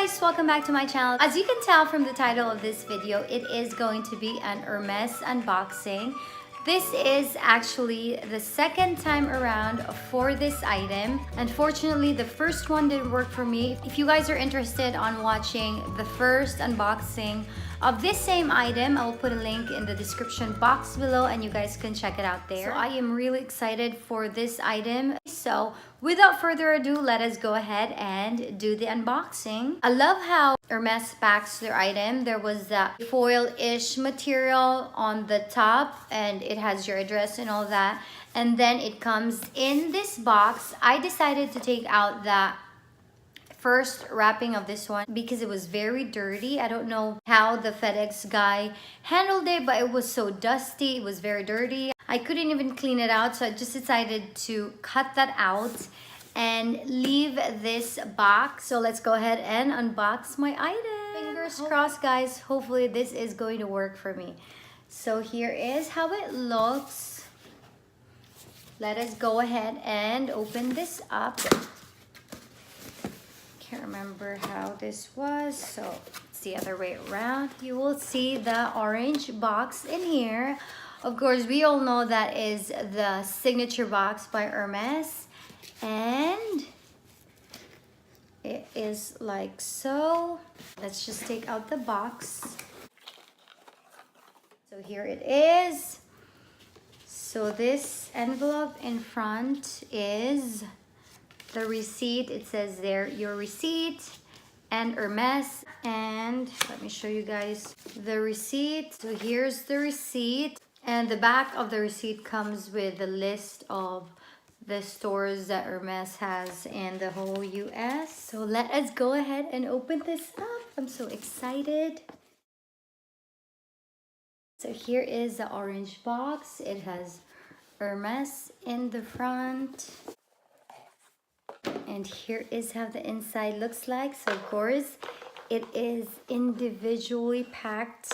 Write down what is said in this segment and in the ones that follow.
guys, welcome back to my channel. As you can tell from the title of this video, it is going to be an Hermes unboxing. This is actually the second time around for this item. Unfortunately, the first one didn't work for me. If you guys are interested on watching the first unboxing of this same item, I'll put a link in the description box below and you guys can check it out there. So I am really excited for this item. So without further ado, let us go ahead and do the unboxing. I love how Hermes packs their item. There was that foil-ish material on the top and it has your address and all that. And then it comes in this box. I decided to take out that first wrapping of this one because it was very dirty. I don't know how the FedEx guy handled it, but it was so dusty. It was very dirty. I couldn't even clean it out, so I just decided to cut that out and leave this box. So let's go ahead and unbox my item. Fingers crossed, guys. Hopefully this is going to work for me. So here is how it looks. Let us go ahead and open this up. Can't remember how this was, so it's the other way around. You will see the orange box in here. Of course, we all know that is the signature box by Hermes, and it is like so. Let's just take out the box. So here it is. So this envelope in front is the receipt. It says there your receipt and Hermes, and let me show you guys the receipt. So here's the receipt, and the back of the receipt comes with the list of the stores that Hermes has in the whole US. So let us go ahead and open this up. I'm so excited. So here is the orange box. It has Hermes in the front. And here is how the inside looks like. So of course, it is individually packed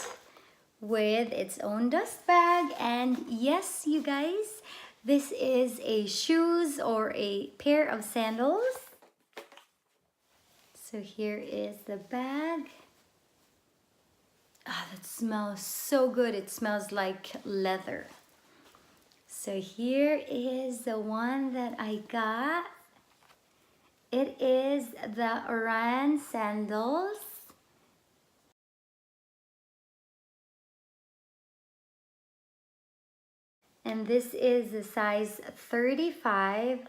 with its own dust bag. And yes, you guys, this is a shoes or a pair of sandals. So here is the bag. Ah, that smells so good. It smells like leather. So here is the one that I got. It is the Oran Sandals. And this is the size 35.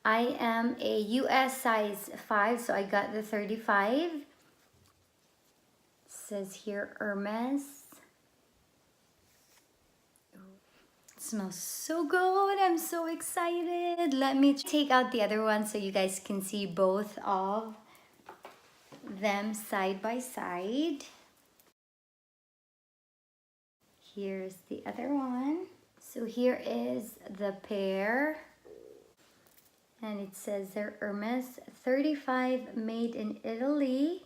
I am a US size 5, so I got the 35. It says here Hermes. It smells so good. I'm so excited. Let me take out the other one so you guys can see both of them side by side. Here's the other one. So here is the pair. And it says they're Hermes 35 made in Italy.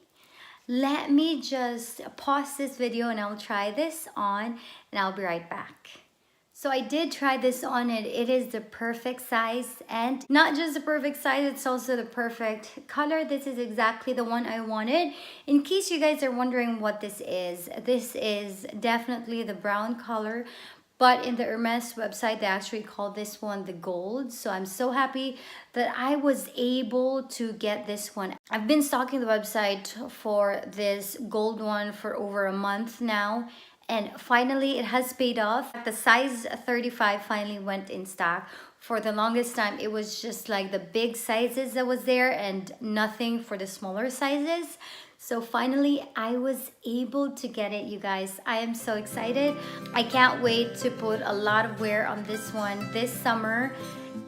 Let me just pause this video and I'll try this on and I'll be right back. So I did try this on and it is the perfect size, and not just the perfect size, it's also the perfect color. This is exactly the one I wanted. In case you guys are wondering what this is definitely the brown color, but in the Hermes website, they actually call this one the gold. So I'm so happy that I was able to get this one. I've been stalking the website for this gold one for over a month now. And finally, it has paid off. The size 35 finally went in stock. For the longest time, it was just like the big sizes that was there and nothing for the smaller sizes. So finally, I was able to get it, you guys. I am so excited. I can't wait to put a lot of wear on this one this summer.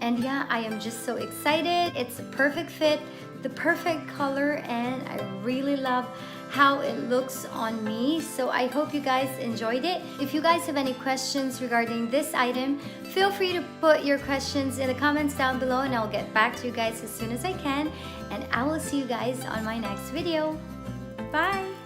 And yeah, I am just so excited. It's a perfect fit, the perfect color, and I really love how it looks on me. So I hope you guys enjoyed it. If you guys have any questions regarding this item, feel free to put your questions in the comments down below and I'll get back to you guys as soon as I can. And I will see you guys on my next video. Bye!